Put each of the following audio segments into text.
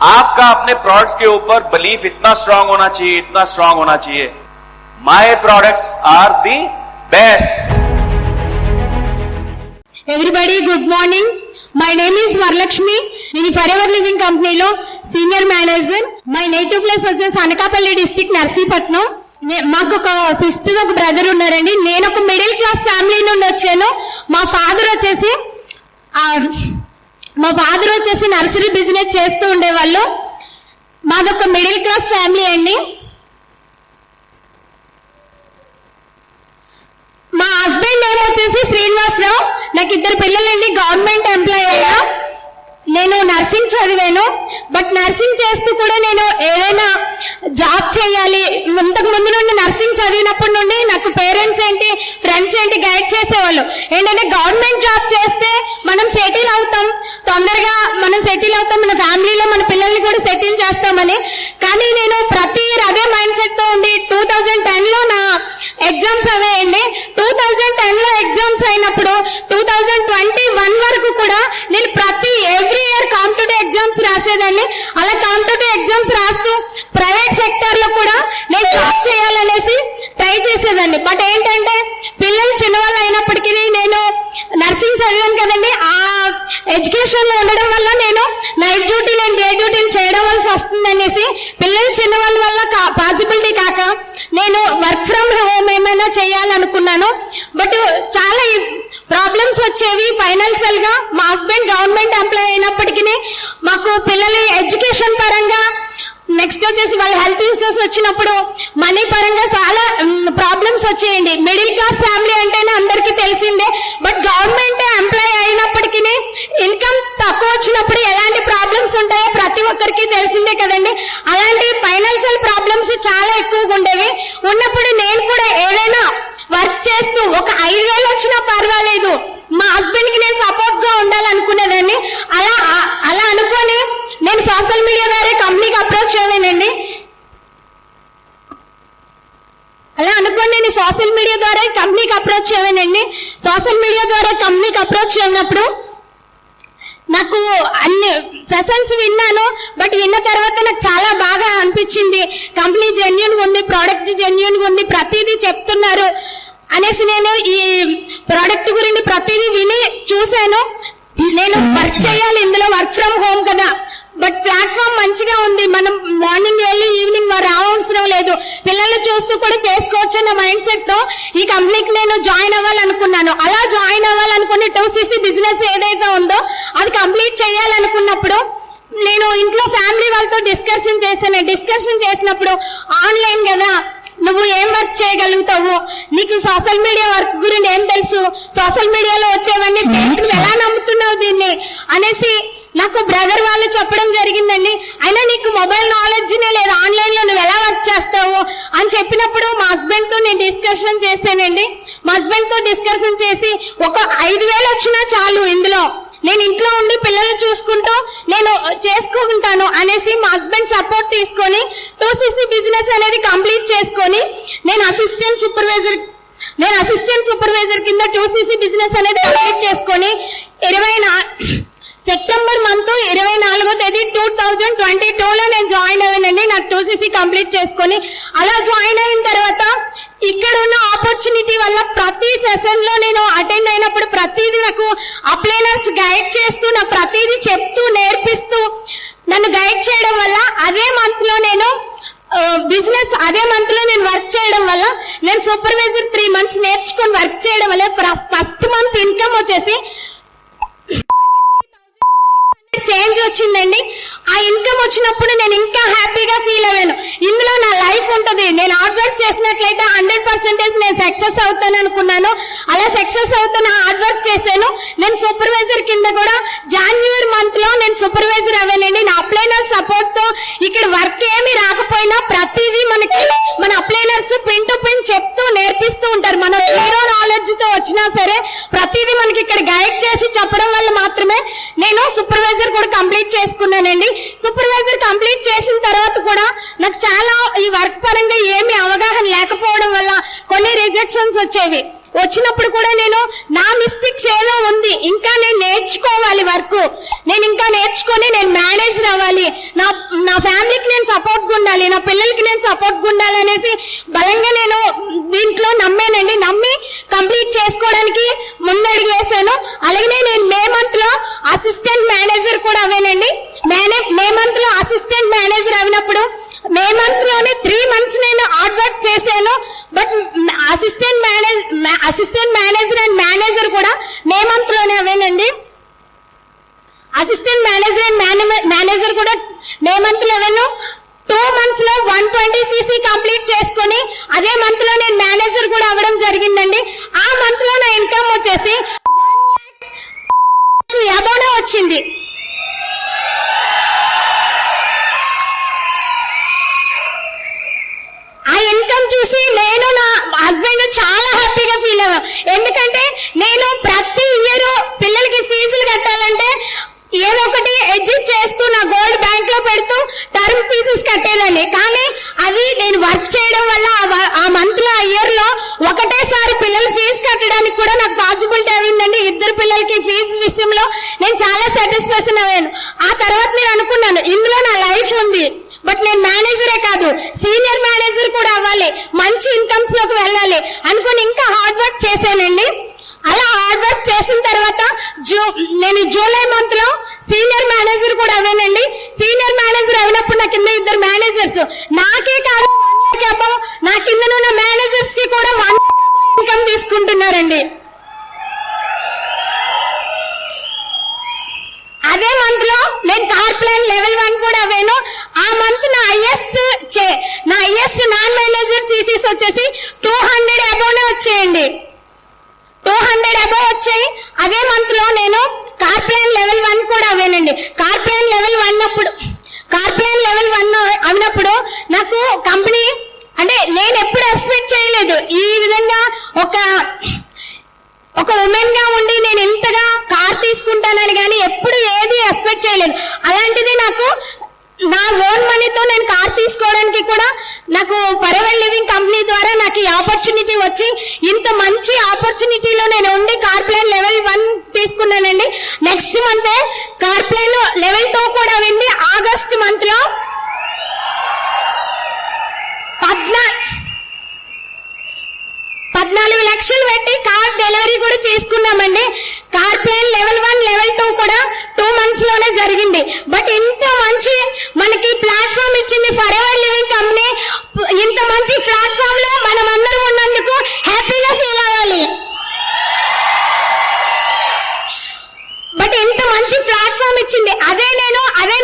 आपका अपने प्रोडक्ट्स के ऊपर बिलीफ इतना स्ट्रांग होना चाहिए, इतना स्ट्रांग होना चाहिए. My products are the best. Everybody, good morning. My name is Varalakshmi. నేను ఫరెవర్ లివింగ్ కంపెనీలో senior manager. My native place వచ్చేసి అనకాపల్లి డిస్ట్రిక్ట్ నర్సీపట్నం. మాకు ఒక సిస్టర్ ఒక బ్రదర్ ఉన్నారండి. నేను ఒక మిడిల్ క్లాస్ ఫ్యామిలీ నుండి వచ్చాను. మా ఫాదర్ వచ్చేసి నర్సరీ బిజినెస్ చేస్తూ ఉండేవాళ్ళు. మాదొక మిడిల్ క్లాస్ ఫ్యామిలీ అండి. మా హస్బెండ్ నేమ్ వచ్చేసి శ్రీనివాసరావు. నాకు 2 పిల్లలండి. గవర్నమెంట్ ఎంప్లాయీ అయ్యా. నేను నర్సింగ్ చదివాను. బట్ నర్సింగ్ చేస్తూ కూడా నేను ఏదైనా జాబ్ చేయాలి. ఇంతకు ముందు నుండి నర్సింగ్ చదివినప్పటి నుండి నాకు పేరెంట్స్ ఏంటి, ఫ్రెండ్స్ ఏంటి గైడ్ చేసేవాళ్ళు. ఏంటంటే గవర్నమెంట్ జాబ్ చేస్తే మనం సెటిల్ అవుతాం, తొందరగా మనం సెటిల్ అవుతాం, మన ఫ్యామిలీలో మన పిల్లల్ని కూడా సెటిల్ చేస్తామని. కానీ నేను ప్రతి ఇయర్ అదే మైండ్ సెట్ తో ఉండి 2010లో నా ఎగ్జామ్స్ అవేయండి. 2010లో ఎగ్జామ్స్ అయినప్పుడు 2021 వరకు కూడా నేను ఎవ్రీ ఇయర్ కాంపిటేటివ్ ఎగ్జామ్స్ రాసేదాన్ని. అలా కాంపిటేటివ్ ఎగ్జామ్స్ రాస్తూ ప్రైవేట్ సెక్టర్ లో కూడా నేను జాబ్ చేయాలనేసి ట్రై చేసేదాన్ని. బట్ ఏంటంటే పిల్లలు చిన్నవాళ్ళు అయినప్పటికీ నేను నర్సింగ్ చదివాను కదండి. ఆ ఎడ్యుకేషన్ లో ఉండడం వల్ల నేను నైట్ డ్యూటీలు అండ్ డే డ్యూటీలు చేయడం వలసి వస్తుంది అనేసి పిల్లలు చిన్నవాళ్ళ వల్ల పాసిబిలిటీ కాక నేను వర్క్ ఫ్రమ్ హోమ్ ఏమైనా చేయాలనుకున్నాను. బట్ చాలా ప్రాబ్లమ్స్ వచ్చేవి ఫైనాన్షియల్ గా. మా హస్బెండ్ గవర్నమెంట్ ఎంప్లాయీ అయినప్పటికీ మాకు పిల్లలు ఎడ్యుకేషన్ పరంగా, నెక్స్ట్ వచ్చేసి వాళ్ళ హెల్త్ ఇష్యూస్ వచ్చినప్పుడు మనీ పరంగా చాలా ప్రాబ్లమ్స్ వచ్చేయండి. మిడిల్ క్లాస్ ఫ్యామిలీ అంటేనే అందరికీ తెలిసిందే. బట్ గవర్నమెంట్ ఎంప్లాయీ అయినప్పటికీ ఇన్కమ్ తక్కువ వచ్చినప్పుడు ఎలాంటి ప్రాబ్లమ్స్ ఉంటాయో ప్రతి ఒక్కరికి తెలిసిందే కదండి. అలాంటి ఫైనాన్షియల్ ప్రాబ్లమ్స్ చాలా ఎక్కువగా ఉండేవి. ఉన్నప్పుడు నేను కూడా ఏదైనా వర్క్ చేస్తూ ఒక 5,000 వచ్చినా పర్వాలేదు, మా హస్బెండ్ కి నేను సపోర్ట్ గా ఉండాలనుకునేదాన్ని. అలా అనుకొని నేను సోషల్ మీడియా ద్వారా కంపెనీకి అప్రోచ్ అయ్యానండి. సోషల్ మీడియా ద్వారా కంపెనీకి అప్రోచ్ అయినప్పుడు నాకు అన్ని సెషన్స్ విన్నాను. బట్ విన్న తర్వాత నాకు చాలా బాగా అనిపించింది. కంపెనీ జెన్యూన్ ఉంది, ప్రోడక్ట్ జెన్యూన్ ఉంది, ప్రతిదీ చెప్తున్నారు అనేసి నేను ఈ ప్రోడక్ట్ గురించి ప్రతిదీ విని చూశాను. నేను వర్క్ చేయాలి ఇందులో, వర్క్ ఫ్రమ్ హోమ్ కదా, బట్ ప్లాట్ఫామ్ మంచిగా ఉంది. మనం మార్నింగ్ వెళ్ళి ఈవినింగ్ రావవసరం లేదు, పిల్లల్ని చూస్తూ కూడా చేసుకోవచ్చు అన్న మైండ్ సెట్ తో ఈ కంపెనీకి నేను జాయిన్ అవ్వాలనుకున్నాను. అలా జాయిన్ అవ్వాలనుకుని 2cc బిజినెస్ ఏదైతే ఉందో అది కంప్లీట్ చేయాలనుకున్నప్పుడు నేను ఇంట్లో ఫ్యామిలీ వాళ్ళతో డిస్కషన్ చేసినప్పుడు ఆన్లైన్ కదా, నువ్వు ఏం వర్క్ చేయగలుగుతావు, నీకు సోషల్ మీడియా వర్క్ గురించి ఏం తెలుసు, సోషల్ మీడియాలో వచ్చేవన్నీ ఎలా నమ్ముతున్నావు దీన్ని అనేసి నాకు బ్రదర్ వాళ్ళు చెప్పడం జరిగిందండి. అయినా నీకు మొబైల్ నాలెడ్జ్నే లేదు, ఆన్లైన్ లో నువ్వు ఎలా వర్క్ చేస్తావు అని చెప్పినప్పుడు మా హస్బెండ్ తో నేను డిస్కషన్ చేశానండి. మా హస్బెండ్ తో డిస్కషన్ చేసి ఒక 5,000 వచ్చినా చాలు, ఇందులో నేను ఇంట్లో ఉండి పిల్లలు చూసుకుంటూ నేను చేసుకుంటాను అనేసి మా హస్బెండ్ సపోర్ట్ తీసుకొని 2cc బిజినెస్ అనేది కంప్లీట్ చేసుకొని నేను అసిస్టెంట్ సూపర్వైజర్ కింద 2cc బిజినెస్ అనేది కంప్లీట్ చేసుకొని సెప్టెంబర్ మంత్ 24వ తేదీ 2022లో నేను జాయిన్ అయ్యానండి. నాకు 2cc కంప్లీట్ చేసుకొని అలా జాయిన్ అయిన తర్వాత ఇక్కడ ఉన్న ఆపర్చునిటీ వల్ల ప్రతి సెషన్ లో నేను అటెండ్ అయినప్పుడు ప్రతిదీ నాకు అప్లైనర్స్ గైడ్ చేస్తూ నాకు ప్రతిదీ చెప్తూ నేర్పిస్తూ నన్ను గైడ్ చేయడం వల్ల అదే మంత్ లో నేను వర్క్ చేయడం వల్ల నేను సూపర్వైజర్ 3 months నేర్చుకొని వర్క్ చేయడం వల్ల ఫస్ట్ మంత్ ఇన్కమ్ వచ్చేసి చేంజ్ వచ్చిందండి. ఆ ఇన్కమ్ వచ్చినప్పుడు నేను ఇంకా హ్యాపీగా ఫీల్ అయ్యాను. ఇందులో నా లైఫ్ ఉంటుంది, నేను హార్డ్ వర్క్ చేసినట్లయితే 100% నేను సక్సెస్ అవుతాను అనుకున్నాను. అలా సక్సెస్ అవుతాను, హార్డ్ వర్క్ చేశాను. నేను సూపర్వైజర్ కింద కూడా జనవరి మంత్ లో నేను సూపర్వైజర్ అవ్వానండి. నా అప్లైనర్ సపోర్ట్ తో ఇక్కడ వర్క్ ఏమి రాకపోయినా ప్రతిదీ మనకి మన అప్లైనర్స్ పిన్ టు పిన్ చెప్తూ నేర్పిస్తూ ఉంటారు. మనం జీరో నాలెడ్జ్ తో వచ్చినా సరే ప్రతిదీ మనకి ఇక్కడ గైడ్ చేసి చెప్పడం వల్ల మాత్రమే నేను సూపర్వైజర్ కూడా కంప్లీట్ చేసుకున్నానండి. సూపర్వైజర్ కంప్లీట్ చేసిన తర్వాత కూడా నాకు చాలా ఈ వర్క్ పరంగా ఏమి అవగాహన లేకపోవడం వల్ల కొన్ని రిజెక్షన్స్ వచ్చేవి. వచ్చినప్పుడు కూడా నేను నా మిస్టేక్స్ ఏదో ఉంది, ఇంకా నేను నేర్చుకోవాలి వర్క్, నేను ఇంకా నేర్చుకొని నేను మేనేజర్ అవ్వాలి, నా ఫ్యామిలీకి నేను సపోర్ట్గా ఉండాలి, నా పిల్లలకి నేను సపోర్ట్గా ఉండాలి అనేసి బలంగా నేను దీంట్లో నమ్మానండి. నమ్మి కంప్లీట్ చేసుకోవడానికి ముందడుగు వేశాను. అలాగే నేను మే మంత్ లో అసిస్టెంట్ మేనేజర్ కూడా అవ్వానండి. మే మంత్ లో అసిస్టెంట్ మేనేజర్ అయినప్పుడు మే మంత్ లోనే 3 months నేను హార్డ్ వర్క్ చేశాను. But assistant manager and manager కూడా మే మంత్ లోనే అవ్వానండి. అసిస్టెంట్ మేనేజర్ అండ్ మేనేజర్ కూడా మే మంత్ లో అవ్వాను. 2 months లో 120cc కంప్లీట్ చేసుకొని అదే మంత్ లో నేను మేనేజర్ కూడా అవ్వడం జరిగిందండి. ఆ మంత్ లో నా ఇన్కమ్ వచ్చేసి 1 lakh అబౌవ్ వచ్చింది. ఆ ఇన్కమ్ చూసి నేను నా హస్బెండ్ చాలా హ్యాపీగా ఫీల్ అయ్యాను. ఎందుకంటే నేను ప్రతి ఇయర్ పిల్లలకి ఫీజులు కట్టాలంటే ఏదో ఒకటి అడ్జస్ట్ చేస్తూ నా గోల్డ్ బ్యాంక్ లో పెడుతూ టర్మ్ ఫీజెస్ కట్టేదాన్ని. కానీ అది నేను వర్క్ చేయడం వల్ల ఆ మంత్ లో, ఆ ఇయర్ లో ఒకటేసారి పిల్లల ఫీజు కట్టడానికి కూడా నాకు పాసిబిలిటీ అయిందండి. 2 పిల్లలకి ఫీజు విషయంలో నేను చాలా సాటిస్ఫాక్షన్ అయ్యాను. ఆ తర్వాత నేను అనుకున్నాను ఇందులో నా లైఫ్ ఉంది, బట్ నేను మేనేజరే కాదు సీనియర్ మేనేజర్ కూడా అవ్వాలి, మంచి ఇన్కమ్స్ లోకి వెళ్ళాలి అనుకుని ఇంకా హార్డ్ వర్క్ చేశానండి. అలా హార్డ్ వర్క్ చేసిన తర్వాత నేను జూలై మంత్ లో సీనియర్ మేనేజర్ కూడా అవ్వానండి. సీనియర్ మేనేజర్ అయినప్పుడు నా కింద 2 మేనేజర్స్, నాకే కాదు నా కింద ఉన్న మేనేజర్స్ కి కూడా 1 lakh ఇన్కమ్ తీసుకుంటున్నారండి. అదే మంత్ లో నేను కార్ప్లాన్ లెవెల్ 1 కూడా అవ్వాను. ఆ మంత్ నా హైయెస్ట్ నాన్ మేనేజర్ సీసీస్ వచ్చేసి 200 అబౌవ్ వచ్చాయండి. 200 అబౌవ్ వచ్చాయి. అదే మంత్ లో నేను కార్ప్లాన్ లెవెల్ 1 కూడా అవ్వానండి. కార్ప్లాన్ లెవెల్ 1 అన్నప్పుడు నాకు కంపెనీ అంటే నేను ఎప్పుడు ఎక్స్పెక్ట్ చేయలేదు ఈ విధంగా ఒక ఉమెన్ గా ఉండి నేను ఇంతగా కార్ తీసుకుంటానని కానీ ఎప్పుడు ఏది ఎక్స్పెక్ట్ చేయలేదు. అలాంటిది నాకు నా ఓన్ మనీతో నేను కార్ తీసుకోవడానికి కూడా నాకు ఫరెవర్ లివింగ్ కంపెనీ ద్వారా నాకు ఈ ఆపర్చునిటీ వచ్చి ఇంత మంచి ఆపర్చునిటీలో నేను ఉండి కార్ప్లాన్ లెవెల్ 1 తీసుకున్నానండి. నెక్స్ట్ మంత్ కార్ప్లాన్ లెవెల్ 2 కూడా ఉంది. ఆగస్ట్ మంత్ లో 14 లక్షలు పెట్టి కార్ డెలివరీ కూడా చేసుకున్నామండి. కార్ప్లాన్ లెవెల్ 1 లెవెల్ 2 కూడా 2 months లోనే జరిగింది. బట్ ఇంత మంచి మనకి ప్లాట్ఫామ్ ఇచ్చింది ఫరెవర్ లివింగ్ కంపెనీ. ఇంత మంచి ప్లాట్ఫామ్ లో మనం అందరం ఉన్నందుకు హ్యాపీగా ఫీల్ అవ్వాలి. బట్ ఎంత మంచి ప్లాట్ఫామ్ ఇచ్చింది. అదే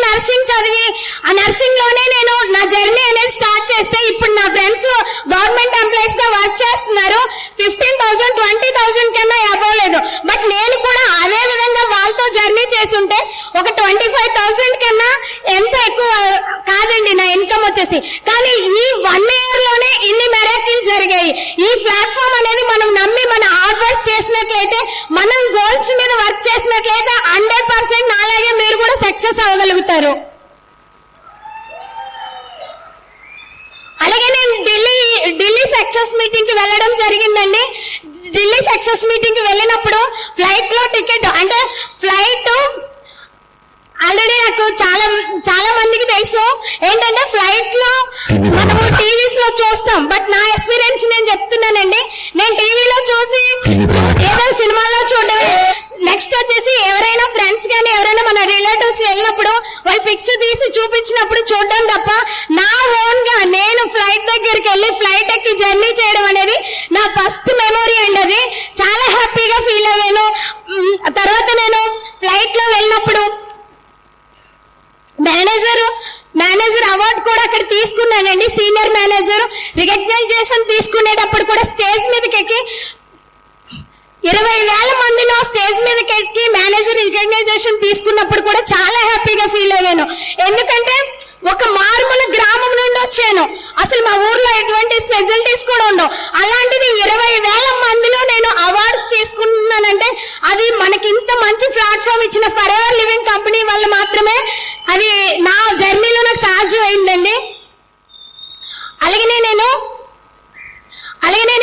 నర్సింగ్ చదివి ఆ నర్సింగ్ లోనే నేను నా జర్నీ అనేది స్టార్ట్ చేస్తే ఇప్పుడు నా ఫ్రెండ్స్ గవర్నమెంట్ ఎంప్లాయీస్ గా వర్క్ చేస్తున్నారు. 15,000 20,000 కన్నా అబౌవ్ లేదు. బట్ నేను కూడా అదే విధంగా వాళ్ళతో జర్నీ చేస్తుంటే ఒక 25,000 కన్నా ఎంత ఎక్కువ కాదండి నా ఇన్కమ్ వచ్చేసి. కానీ ఈ 1 year లోనే ఇన్ని మెరాకిల్ జరిగాయి. ఈ ప్లాట్ఫామ్ అనేది మనం నమ్మి మన హార్డ్ వర్క్ చేసినట్లయితే, మనం గోల్స్ మీద వర్క్ చేసినట్లయితే 100% నాలాగే మీరు కూడా సక్సెస్ అవ్వగలుగుతారు. అలాగే నేను ఢిల్లీ సక్సెస్ మీటింగ్ కి వెళ్ళడం జరిగిందండి. ఢిల్లీ సక్సెస్ మీటింగ్ కి వెళ్ళినప్పుడు ఫ్లైట్ లో టికెట్ అంటే ఫ్లైట్ ఆల్రెడీ నాకు చాలా మందికి తెలుసు ఏంటంటే ఫ్లైట్ లో మనము టీవీస్ లో చూస్తాం. బట్ నా ఎక్స్పీరియన్స్ నేను చెప్తున్నానండి. నేను టీవీలో చూసి ఏదో సినిమాలో చూడడమే. నెక్స్ట్ వచ్చేసి ఎవరైనా ఫ్రెండ్స్ కానీ ఎవరైనా మన రిలేటివ్స్ వెళ్ళినప్పుడు వాళ్ళు పిక్స్ తీసి చూపించినప్పుడు చూడడం తప్ప నా ఓన్ గా నేను ఫ్లైట్ దగ్గరికి వెళ్ళి ఫ్లైట్ ఎక్కి జర్నీ చేయడం అనేది నా ఫస్ట్ మెమొరీ అండి. అది చాలా హ్యాపీగా ఫీల్ అయ్యాను. తర్వాత నేను ఫ్లైట్ లో వెళ్ళినప్పుడు మేనేజర్ అవార్డు కూడా అక్కడ తీసుకున్నానండి. సీనియర్ మేనేజర్ రికగ్నైజేషన్ తీసుకునేటప్పుడు కూడా స్టేజ్ మీదకి ఎక్కి 20,000 మందిలో స్టేజ్ మీదకి ఎక్కి మేనేజర్ రికగ్నైజేషన్ తీసుకున్నప్పుడు కూడా చాలా హ్యాపీగా ఫీల్ అయ్యాను. ఎందుకంటే ఒక మారుమూల గ్రామం నుండి వచ్చాను. అసలు మా ఊర్లో ఎటువంటి ఫెసిలిటీస్ కూడా ఉండవు. అలాంటిది 20,000 మందిలో నేను అవార్డ్స్ తీసుకున్నానంటే అది మనకి ఇంత మంచి ప్లాట్ఫామ్ ఇచ్చిన ఫరెవర్ లివింగ్ కంపెనీ వల్ల మాత్రమే అది నా జర్నీలో నాకు సాధ్యం అయిందండి. అలాగే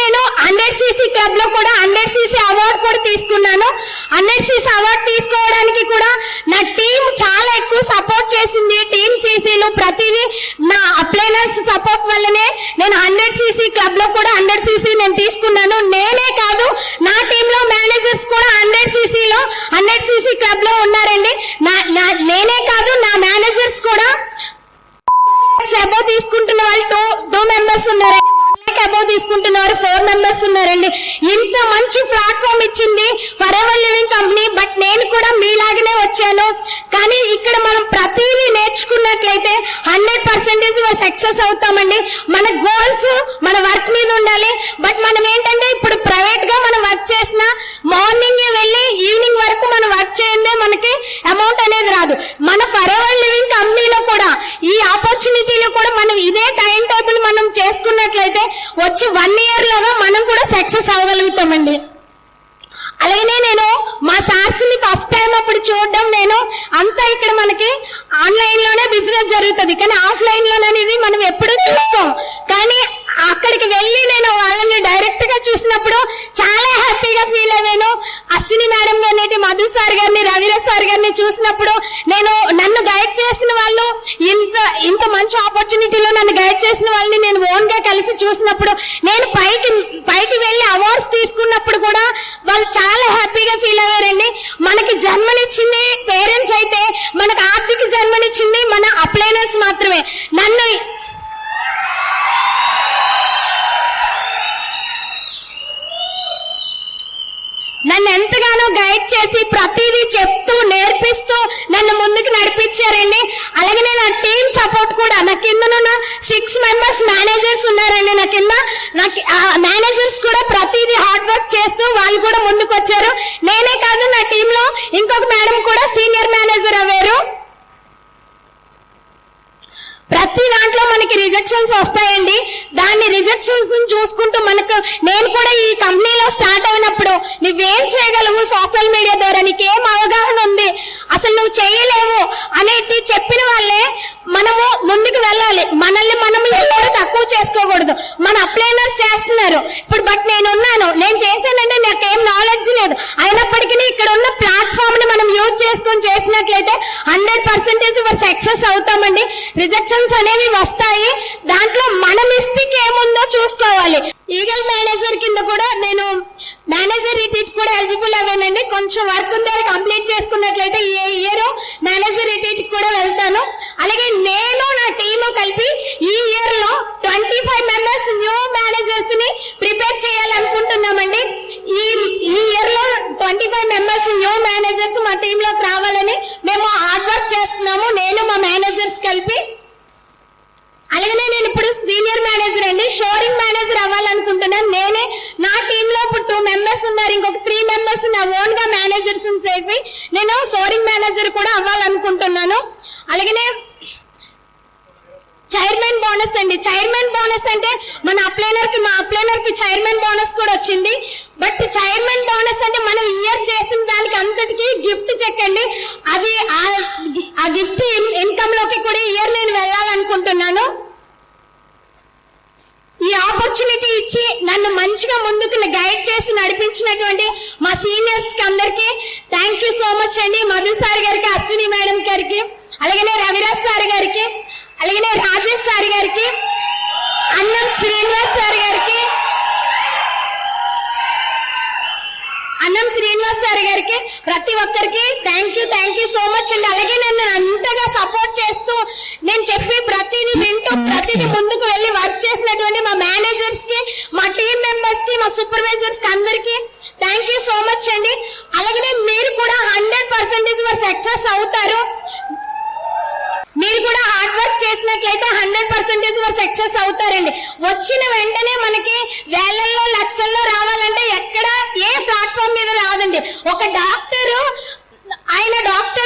నేను 100cc క్లబ్ లో కూడా 100cc అవార్డు కూడా తీసుకున్నాను. 100cc అవార్డు తీసుకోవడానికి కూడా నా టీం చాలా ఎక్కువ సపోర్ట్ చేసింది. టీమ్ సీసీలు ప్రతిదీ నా అప్లైనర్స్ సపోర్ట్ వల్లనే నేను 100cc క్లబ్ లో కూడా 100cc నేను తీసుకున్నాను. నేనే కాదు, నా టీంలో మేనేజర్స్ కూడా 100cc క్లబ్ లో ఉన్నారండి. నేనే కాదు, నా మేనేజర్స్ కూడా అబౌవ్ తీసుకుంటున్న వాళ్ళు 2 మెంబర్స్ ఉన్నారండి. అబౌవ్ తీసుకుంటున్నవారు 4 మెంబర్స్ ఉన్నారండి. ఇంత మంచి ప్లాట్ఫామ్ ఇచ్చింది for ever living company. But నేను కూడా మీలాగనే వచ్చాను. కానీ ఇక్కడ మనం ప్రతిదీ నేర్చుకున్నట్లయితే 100% సక్సెస్ అవుతామండి. మన గోల్స్ మన వర్క్ మీద ఉండాలి. బట్ మనం ఏంటంటే ఇప్పుడు ప్రైవేట్ గా మనం వర్క్ చేసిన మార్నింగ్ వెళ్ళి ఈవినింగ్ వరకు మనం వర్క్ చేయందే మనకి అమౌంట్ అనేది రాదు. మన ఫర్ ఎవర్ లివింగ్ కంపెనీలో కూడా ఈ ఆపర్చునిటీలో కూడా మనం ఇదే టైం టేబుల్ మనం చేసుకున్నట్లయితే వచ్చి 1 year లోగా మనం కూడా సక్సెస్ అవ్వగలుగుతామండి. అలాగనే నేను మా సార్స్ ని ఫస్ట్ టైం అప్పుడు చూడడం, నేను అంతా ఇక్కడ మనకి ఆన్లైన్ లోనే బిజినెస్ జరుగుతుంది కానీ ఆఫ్లైన్ లోనేది మనం ఎప్పుడూ చూస్తాం. కానీ అక్కడికి వెళ్ళి నేను వాళ్ళని డైరెక్ట్ గా చూసినప్పుడు చాలా హ్యాపీగా ఫీల్ అయ్యాను. అశ్విని మేడం గారిని, మధు సార్ గారిని, రవిరాజ్ సార్ గారిని చూసినప్పుడు నన్ను గైడ్ చేసిన వాళ్ళు, ఇంత మంచి ఆపర్చునిటీలో నన్ను గైడ్ చేసిన వాళ్ళని నేను ఓన్ గా కలిసి చూసినప్పుడు, నేను పైకి వెళ్ళి అవార్డ్స్ తీసుకున్నప్పుడు కూడా వాళ్ళు చాలా హ్యాపీగా ఫీల్ అయ్యారండి. మనకి జన్మనిచ్చింది పేరెంట్స్ అయితే మనకు ఆర్థిక జన్మనిచ్చింది మన అప్లైనర్స్ మాత్రమే. నన్ను ఎంతగానో గైడ్ చేసి ప్రతిదీ చెప్తూ నేర్పిస్తూ నన్ను ముందుకు నడిపించారండి. అలాగే నా టీమ్ సపోర్ట్ కూడా, నా కింద 6 మెంబర్స్ మేనేజర్స్ ఉన్నారండి. నా కింద మేనేజర్స్ కూడా ప్రతిదీ హార్డ్ వర్క్ చేస్తూ వాళ్ళు కూడా ముందుకు వచ్చారు. నేనే కాదు, నా టీంలో ఇంకొక మేడం కూడా సీనియర్ మేనేజర్ అయ్యారు. ప్రతి దాంట్లో మనకి రిజెక్షన్స్ వస్తాయండి. దాన్ని రిజెక్షన్స్ చూసుకుంటూ నేను కూడా ఈ కంపెనీలో స్టార్ట్ అయినప్పుడు నువ్వేం చేయగలవు సోషల్ మీడియా ద్వారా, నీకేం అవగాహన ఉంది, అసలు నువ్వు చేయలేవు అనేటి చెప్పిన వాళ్ళే మనము ముందుకు వెళ్ళాలి. మనల్ని మనం ఎప్పుడు తక్కువ చేసుకోకూడదు. మన అప్లైనర్ చేస్తున్నారు ఇప్పుడు, బట్ నేను చేశానంటే నాకేం నాలెడ్జ్ లేదు, అయినప్పటికీ ఇక్కడ ఉన్న ప్లాట్ఫామ్ ని మనం యూజ్ చేసుకొని చేసినట్లయితే 100% సక్సెస్ అవుతామండి. రిజెక్షన్స్ అనేవి వస్తాయి, దాంట్లో మన మిస్టేక్ ఏముందో చూసుకోవాలి. ఈగల్ మేనేజర్ కింద కూడా నేను మేనేజర్ రిట్రీట్ కూడా ఎలిజిబుల్ అవ్వానండి. కొంచెం వర్క్ ఉంటే కంప్లీట్ చేసుకున్నట్లయితే ఈ ఇయర్ మేనేజర్ రిట్రీట్ కూడా వెళ్తాను. అలాగే నేను నా టీము కలిపి ఈ ఇయర్ లో 25 మెంబర్స్ న్యూ మేనేజర్స్ ని ప్రిపేర్ చేయాలనుకుంటున్నామండి. ఈ ఇయర్ లో 25 మెంబర్స్ న్యూ మేనేజర్స్ మా టీంలోకి రావాలని మేము హార్డ్ వర్క్ చేస్తున్నాము, నేను మా మేనేజర్స్ కలిపి. అలాగే నేను ఇప్పుడు సీనియర్ మేనేజర్ అండి, షోరింగ్ మేనేజర్ అవ్వాలనుకుంటున్నాను. నేనే నా టీంలో ఇప్పుడు 2 మెంబర్స్ ఉన్నారు, ఇంకొక 3 మెంబర్స్ నా ఓన్ గా మేనేజర్స్ చేసి నేను షోరింగ్ మేనేజర్ కూడా అవ్వాలనుకుంటున్నాను. అలాగే చైర్మన్ బోనస్ అండి. చైర్మన్ బోనస్ అంటే మా అప్లైనర్ కి చైర్మన్ బోనస్ కూడా వచ్చింది. బట్ చైర్మన్ బోనస్ అంటే మనం ఇయర్ చేసిన దానికి అంతటికి గిఫ్ట్ చెక్ అండి. అది ఆ గిఫ్ట్ ఇన్కమ్ లోకి కూడా ఇయర్ నేను వెళ్ళాలనుకుంటున్నాను. ఈ ఆపర్చునిటీ ఇచ్చి నన్ను మంచిగా ముందుకు గైడ్ చేసి నడిపించినటువంటి మా సీనియర్స్ కి అందరికి థ్యాంక్ యూ సో మచ్ అండి. మధు సార్ గారికి, అశ్విని మేడం గారికి, అలాగే రవిరాజ్ సార్ గారికి, అలాగే రాజేష్ సార్ గారికి, అన్నం శ్రీనివాస్ సార్ గారికి, ప్రతి ఒక్కరికి థ్యాంక్ యూ సో మచ్ అండి. అలాగే నన్ను అంతగా సపోర్ట్ చేస్తూ నేను చెప్పి ప్రతిదీ వింటూ ప్రతిదీ ముందుకు వెళ్ళి వర్క్ చేసినటువంటి మా మేనేజర్స్ కి, మా టీమ్ మెంబర్స్ కి, మా సూపర్వైజర్స్ కి అందరికి థ్యాంక్ యూ సో మచ్ అండి. అలాగే మీరు కూడా 100% సక్సెస్ అవుతారు. మీరు కూడా హార్డ్ వర్క్ చేసినట్లయితే 100% సక్సెస్ అవుతారండి. వచ్చిన వెంటనే మనకి వేలల్లో లక్షల్లో రావాలంటే ఎక్కడ ఏ ప్లాట్ఫామ్ మీద రాదండి. ఒక డాక్టర్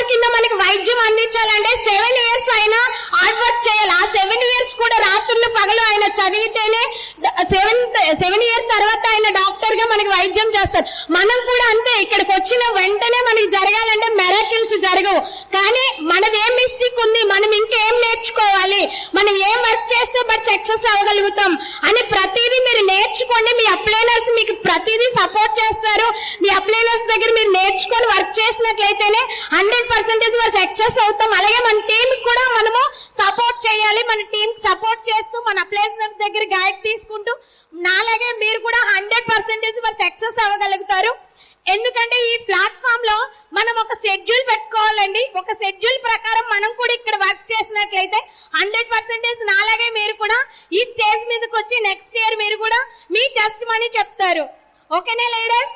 కింద మనకి వైద్యం అందించాలంటే 7 years ఆయన హార్డ్ వర్క్ చేయాలి. ఆ 7 years కూడా రాత్రులు పగలు ఆయన చదివితేనే 7 years తర్వాత ఆయన డాక్టర్ గా మనకి వైద్యం చేస్తారు. మనం కూడా అంతే, ఇక్కడికి వచ్చిన వెంటనే మనకి జరగాలంటే మెరాకిల్స్ జరగవు. కానీ మనది ఏం మిస్టేక్ ఉంది, మనం ఇంకేం నేర్చుకోవాలి, మనం ఏం వర్క్ చేస్తే బట్ సక్సెస్ అవ్వగలుగుతాం అని ప్రతిదీ మీరు నేర్చుకోండి. మీ అప్లైనర్స్ మీకు ప్రతిదీ సపోర్ట్ మన టీం సపోర్ట్ చేస్తూ మన ప్లేస్మెంట్ దగ్గర గైడ్ తీసుకుంటూ నాలాగే మీరు కూడా 100% మరి సక్సెస్ అవ్వగలుగుతారు. ఎందుకంటే ఈ ప్లాట్ఫామ్ లో మనం ఒక షెడ్యూల్ పెట్టుకోవాలండి. ఒక షెడ్యూల్ ప్రకారం మనం కూడా ఇక్కడ వర్క్ చేసినట్లయితే 100% నాలాగే మీరు కూడా ఈ స్టేజ్ మీదకి వచ్చి నెక్స్ట్ ఇయర్ మీరు కూడా మీ టెస్ట్ మనీ చెప్తారు. ఓకేనా లేడీస్?